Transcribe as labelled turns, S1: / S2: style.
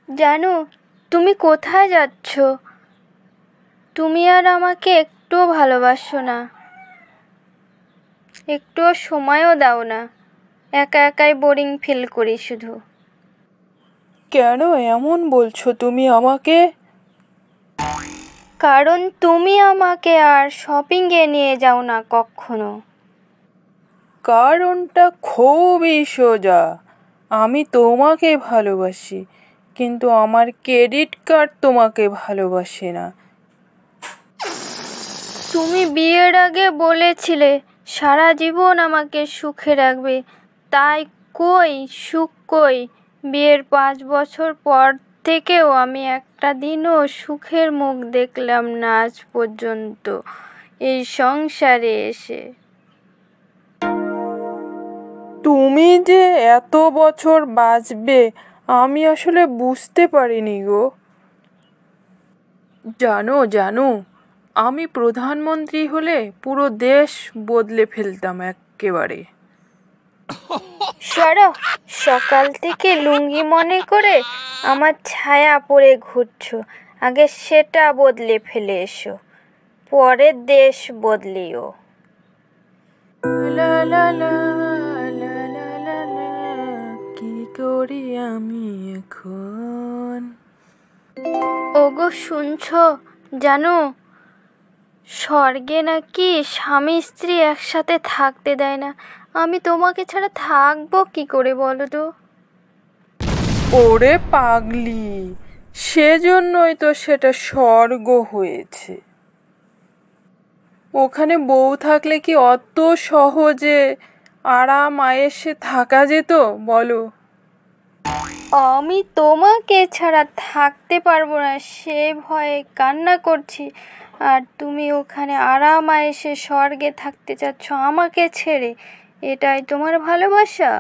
S1: জানো তুমি কোথায় যাচ্ছ? তুমি আর আমাকে একটুও ভালোবাসো না, একটুও সময়ও দাও না। একা একাই বোরিং ফিল করি শুধু।
S2: কেন এমন বলছো তুমি আমাকে?
S1: কারণ তুমি আমাকে আর শপিংয়ে নিয়ে যাও না কখনো।
S2: কারণটা খুবই সোজা। আমি তোমাকে ভালোবাসি, কিন্তু আমার ক্রেডিট কার্ড তোমাকে ভালোবাসে না।
S1: তুমি বিয়ের আগে বলেছিলে সারা জীবন আমাকে সুখে রাখবে, তাই কই সুখ কই? বিয়ের 5 বছর পর থেকেও আমি একটা দিনও সুখের মুখ দেখলাম না আজ পর্যন্ত এই সংসারে এসে।
S2: তুমি যে এত বছর বাঁচবে আমি আসলে বুঝতে পারিনি গো। জানো জানো, আমি প্রধানমন্ত্রী হলে পুরো দেশ বদলে ফেলতাম এক্কেবারে।
S1: সরো, সকাল থেকে লুঙ্গি মনে করে আমার ছায়া পড়ে ঘুরছো। আগে সেটা বদলে ফেলে এসো, পরে দেশ বদলিও।
S2: লা লা লা লা লা লা লা, কি করি আমি এখন?
S1: ওগো শুনছো? জানো স্বর্গে নাকি স্বামী স্ত্রী একসাথে থাকতে দেয় না। আমি তোমাকে ছাড়া থাকবো কি করে বলো তো?
S2: ওরে পাগলি, সেজন্যই তো সেটা স্বর্গ হয়েছে। ওখানে বউ থাকলে কি অত সহজে আরাম আয়েসে থাকা যেত বলো?
S1: আমি তোমাকে ছাড়া থাকতে পারবো না সে ভয়ে কান্না করছি, আর তুমি ওখানে আরাম আয়েসে স্বর্গে থাকতে চাচ্ছ আমাকে ছেড়ে। এটাই তোমার ভালোবাসা?